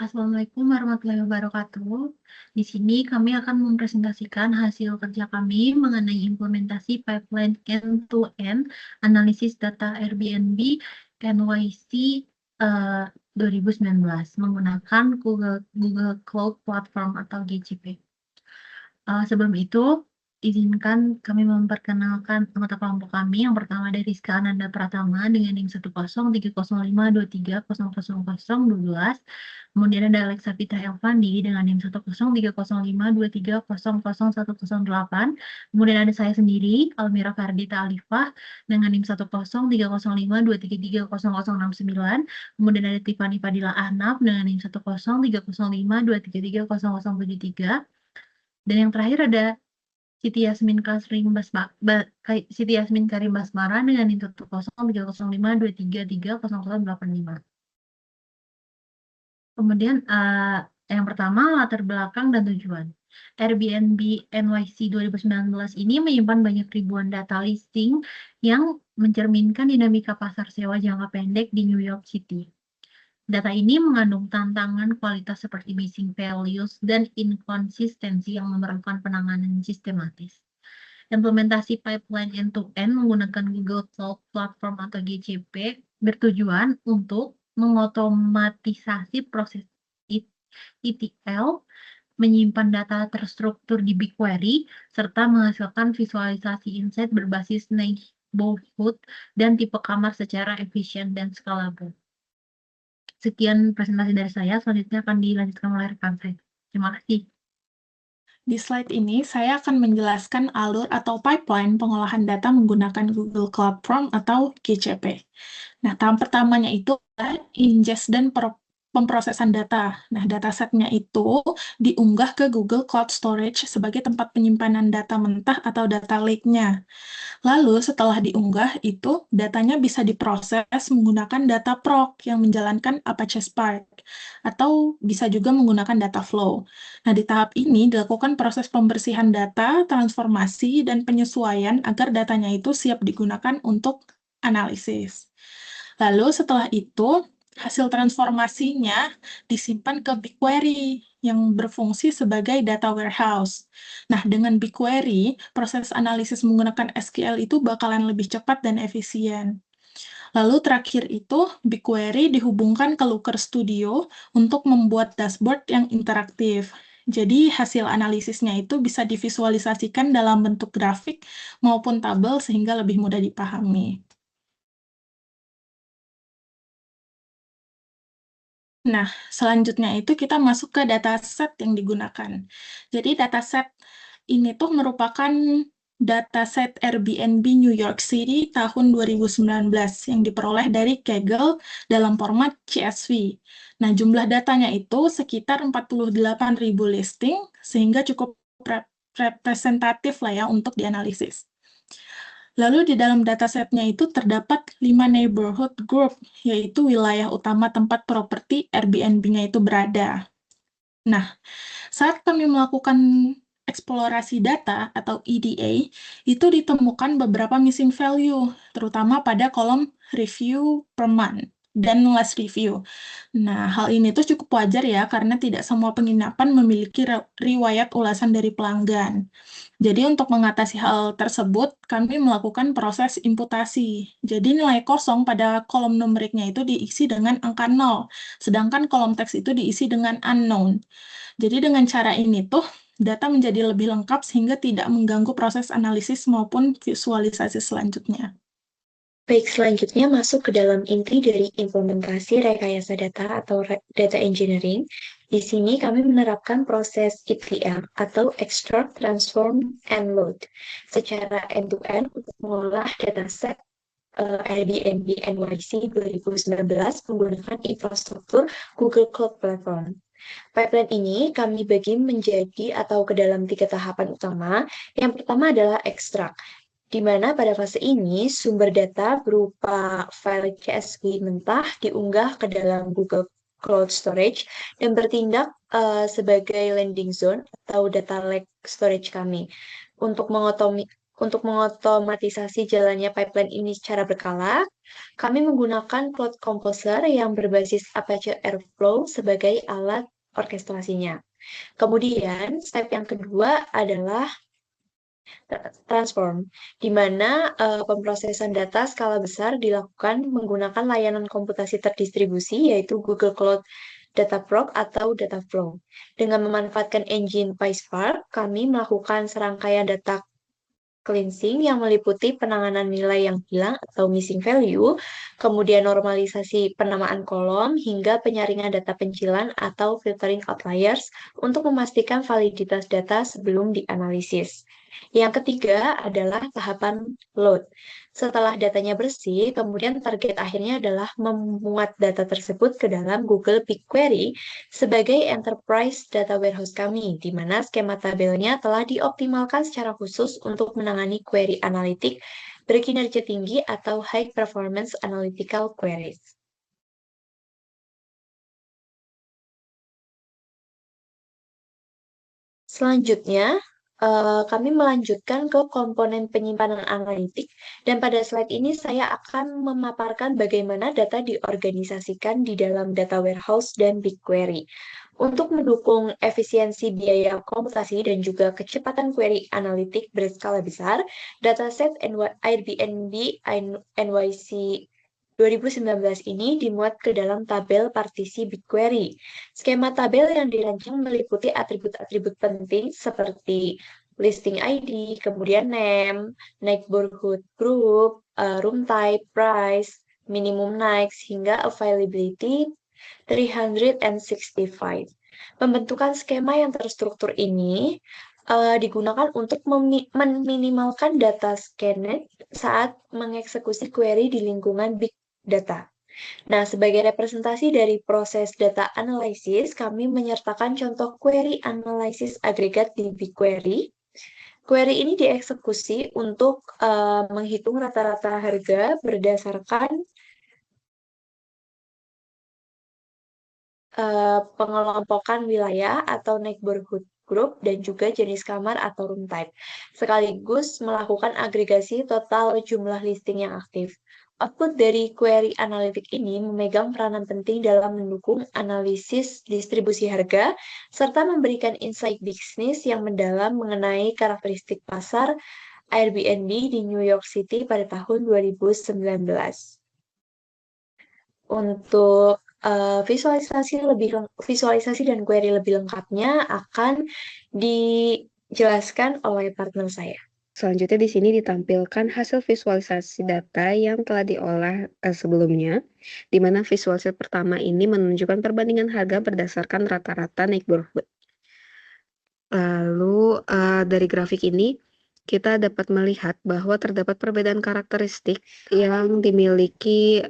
Assalamualaikum warahmatullahi wabarakatuh. Di sini kami akan mempresentasikan hasil kerja kami mengenai implementasi pipeline end-to-end analisis data Airbnb NYC 2019 menggunakan Google Cloud Platform atau GCP. Sebelum itu, izinkan kami memperkenalkan anggota kelompok kami. Yang pertama dari Rizka Ananda Pratama dengan NIM 103052300012. Kemudian ada Alexa Fitah Elvandi dengan NIM 10305230001108. Kemudian ada saya sendiri, Almira Fardita Alifah dengan NIM 10305233300069. Kemudian ada Tiffany Fadila Ahnaf dengan NIM 10305233300073. Dan yang terakhir ada Siti Yasmin Karim Basmara dengan NIM 10305233300085. Kemudian yang pertama latar belakang dan tujuan. Airbnb NYC 2019 ini menyimpan banyak ribuan data listing yang mencerminkan dinamika pasar sewa jangka pendek di New York City. Data ini mengandung tantangan kualitas seperti missing values dan inkonsistensi yang memerlukan penanganan sistematis. Implementasi pipeline end-to-end menggunakan Google Cloud Platform atau GCP bertujuan untuk mengotomatisasi proses ETL, menyimpan data terstruktur di BigQuery, serta menghasilkan visualisasi insight berbasis neighborhood dan tipe kamar secara efisien dan scalable. Sekian presentasi dari saya, selanjutnya akan dilanjutkan oleh rekan saya. Terima kasih. Di slide ini, saya akan menjelaskan alur atau pipeline pengolahan data menggunakan Google Cloud Platform atau GCP. Nah, tahap pertamanya itu adalah ingest dan pemrosesan data. Nah, datasetnya itu diunggah ke Google Cloud Storage sebagai tempat penyimpanan data mentah atau data lake-nya. Lalu setelah diunggah itu datanya bisa diproses menggunakan data proc yang menjalankan Apache Spark atau bisa juga menggunakan data flow. Nah, di tahap ini dilakukan proses pembersihan data, transformasi, dan penyesuaian agar datanya itu siap digunakan untuk analisis. Lalu setelah itu hasil transformasinya disimpan ke BigQuery yang berfungsi sebagai data warehouse. Nah, dengan BigQuery, proses analisis menggunakan SQL itu bakalan lebih cepat dan efisien. Lalu terakhir itu, BigQuery dihubungkan ke Looker Studio untuk membuat dashboard yang interaktif. Jadi hasil analisisnya itu bisa divisualisasikan dalam bentuk grafik maupun tabel sehingga lebih mudah dipahami. Nah, selanjutnya itu kita masuk ke dataset yang digunakan. Jadi dataset ini tuh merupakan dataset Airbnb New York City tahun 2019 yang diperoleh dari Kaggle dalam format CSV. Nah, jumlah datanya itu sekitar 48.000 listing, sehingga cukup representatif lah ya untuk dianalisis. Lalu di dalam datasetnya itu terdapat 5 neighborhood group, yaitu wilayah utama tempat properti Airbnb-nya itu berada. Nah, saat kami melakukan eksplorasi data atau EDA, itu ditemukan beberapa missing value, terutama pada kolom review per month dan last review. Nah, hal ini tuh cukup wajar ya, karena tidak semua penginapan memiliki riwayat ulasan dari pelanggan. Jadi untuk mengatasi hal tersebut, kami melakukan proses imputasi. Jadi nilai kosong pada kolom numeriknya itu diisi dengan angka 0, sedangkan kolom teks itu diisi dengan unknown. Jadi dengan cara ini tuh, data menjadi lebih lengkap sehingga tidak mengganggu proses analisis maupun visualisasi selanjutnya. Baik, selanjutnya masuk ke dalam inti dari implementasi rekayasa data atau data engineering. Di sini kami menerapkan proses ETL atau Extract, Transform, and Load secara end-to-end untuk mengolah dataset Airbnb NYC 2019 menggunakan infrastruktur Google Cloud Platform. Pipeline ini kami bagi menjadi atau ke dalam 3 tahapan utama. Yang pertama adalah extract, di mana pada fase ini sumber data berupa file CSV mentah diunggah ke dalam Google Cloud Storage dan bertindak sebagai landing zone atau data lake storage kami untuk Untuk mengotomatisasi jalannya pipeline ini secara berkala, kami menggunakan Cloud Composer yang berbasis Apache Airflow sebagai alat orkestrasinya. Kemudian, step yang kedua adalah transform, di mana pemrosesan data skala besar dilakukan menggunakan layanan komputasi terdistribusi, yaitu Google Cloud Dataproc atau Dataflow. Dengan memanfaatkan engine PySpark, kami melakukan serangkaian data cleansing yang meliputi penanganan nilai yang hilang atau missing value, kemudian normalisasi penamaan kolom, hingga penyaringan data pencilan atau filtering outliers untuk memastikan validitas data sebelum dianalisis. Yang ketiga adalah tahapan load. Setelah datanya bersih, kemudian target akhirnya adalah memuat data tersebut ke dalam Google BigQuery sebagai enterprise data warehouse kami, di mana skema tabelnya telah dioptimalkan secara khusus untuk menangani query analitik berkinerja tinggi atau high performance analytical queries. Selanjutnya, kami melanjutkan ke komponen penyimpanan analitik, dan pada slide ini saya akan memaparkan bagaimana data diorganisasikan di dalam data warehouse dan BigQuery. Untuk mendukung efisiensi biaya komputasi dan juga kecepatan query analitik berskala besar, dataset Airbnb NYC 2019 ini dimuat ke dalam tabel partisi BigQuery. Skema tabel yang dirancang meliputi atribut-atribut penting seperti listing ID, kemudian name, neighborhood group, room type, price, minimum nights, hingga availability 365. Pembentukan skema yang terstruktur ini digunakan untuk meminimalkan data scanned saat mengeksekusi query di lingkungan big data. Nah, sebagai representasi dari proses data analysis, kami menyertakan contoh query analysis agregat di BigQuery. Query ini dieksekusi untuk menghitung rata-rata harga berdasarkan pengelompokan wilayah atau neighborhood group dan juga jenis kamar atau room type, sekaligus melakukan agregasi total jumlah listing yang aktif. Output dari query analitik ini memegang peranan penting dalam mendukung analisis distribusi harga, serta memberikan insight bisnis yang mendalam mengenai karakteristik pasar Airbnb di New York City pada tahun 2019. Untuk visualisasi dan query lebih lengkapnya akan dijelaskan oleh partner saya. Selanjutnya di sini ditampilkan hasil visualisasi data yang telah diolah sebelumnya, di mana visualisasi pertama ini menunjukkan perbandingan harga berdasarkan rata-rata neighborhood. Lalu dari grafik ini kita dapat melihat bahwa terdapat perbedaan karakteristik yang dimiliki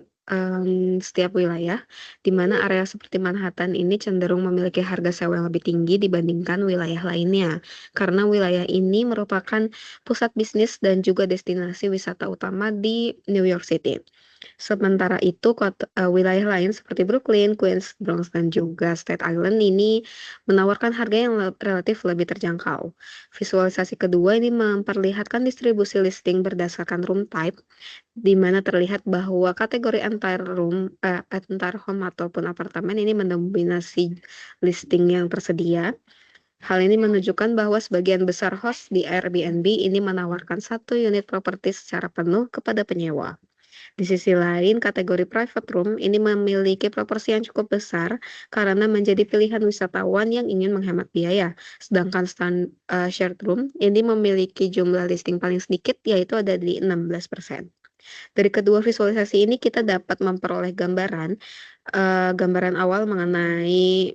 setiap wilayah, di mana area seperti Manhattan ini cenderung memiliki harga sewa yang lebih tinggi dibandingkan wilayah lainnya, karena wilayah ini merupakan pusat bisnis dan juga destinasi wisata utama di New York City. Sementara itu, wilayah lain seperti Brooklyn, Queens, Bronx, dan juga Staten Island ini menawarkan harga yang relatif lebih terjangkau. Visualisasi kedua ini memperlihatkan distribusi listing berdasarkan room type, di mana terlihat bahwa kategori entire home ataupun apartemen ini mendominasi listing yang tersedia. Hal ini menunjukkan bahwa sebagian besar host di Airbnb ini menawarkan satu unit properti secara penuh kepada penyewa. Di sisi lain, kategori private room ini memiliki proporsi yang cukup besar karena menjadi pilihan wisatawan yang ingin menghemat biaya. Sedangkan shared room ini memiliki jumlah listing paling sedikit, yaitu ada di 16%. Dari kedua visualisasi ini kita dapat memperoleh gambaran awal mengenai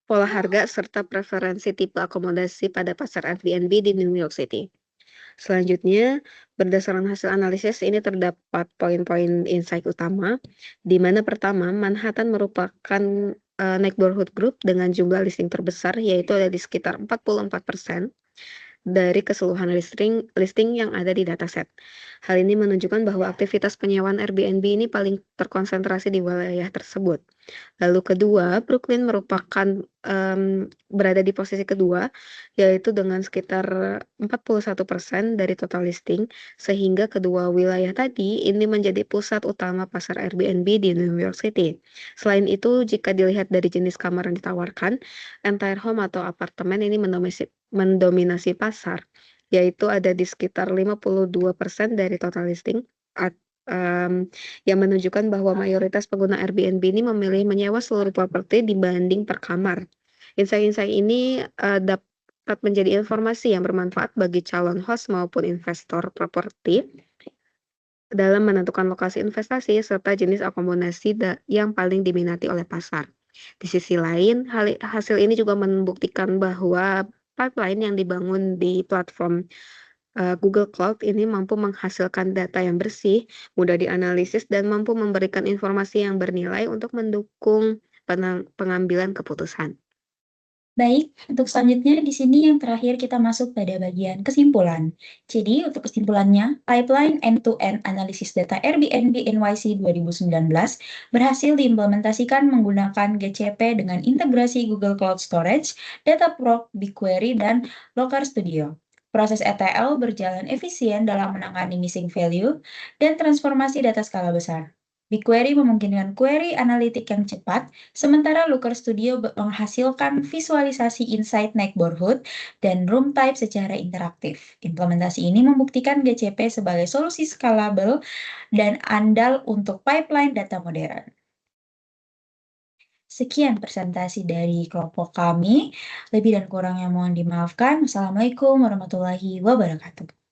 pola harga serta preferensi tipe akomodasi pada pasar Airbnb di New York City. Selanjutnya, berdasarkan hasil analisis ini terdapat poin-poin insight utama, di mana pertama, Manhattan merupakan neighborhood group dengan jumlah listing terbesar, yaitu ada di sekitar 44% dari keseluruhan listing yang ada di dataset. Hal ini menunjukkan bahwa aktivitas penyewaan Airbnb ini paling terkonsentrasi di wilayah tersebut. Lalu kedua, Brooklyn merupakan berada di posisi kedua, yaitu dengan sekitar 41% dari total listing, sehingga kedua wilayah tadi ini menjadi pusat utama pasar Airbnb di New York City. Selain itu, jika dilihat dari jenis kamar yang ditawarkan, entire home atau apartemen ini mendominasi pasar, yaitu ada di sekitar 52% dari total listing, yang menunjukkan bahwa mayoritas pengguna Airbnb ini memilih menyewa seluruh properti dibanding per kamar. Insight-insight ini dapat menjadi informasi yang bermanfaat bagi calon host maupun investor properti dalam menentukan lokasi investasi serta jenis akomodasi yang paling diminati oleh pasar. Di sisi lain, hasil ini juga membuktikan bahwa pipeline yang dibangun di platform Google Cloud ini mampu menghasilkan data yang bersih, mudah dianalisis, dan mampu memberikan informasi yang bernilai untuk mendukung pengambilan keputusan. Baik, untuk selanjutnya di sini yang terakhir kita masuk pada bagian kesimpulan. Jadi untuk kesimpulannya, pipeline end-to-end analisis data Airbnb NYC 2019 berhasil diimplementasikan menggunakan GCP dengan integrasi Google Cloud Storage, Dataproc, BigQuery, dan Looker Studio. Proses ETL berjalan efisien dalam menangani missing value dan transformasi data skala besar. BigQuery memungkinkan query analitik yang cepat, sementara Looker Studio menghasilkan visualisasi insight neighborhood dan room type secara interaktif. Implementasi ini membuktikan GCP sebagai solusi scalable dan andal untuk pipeline data modern. Sekian presentasi dari kelompok kami. Lebih dan kurangnya mohon dimaafkan. Wassalamualaikum warahmatullahi wabarakatuh.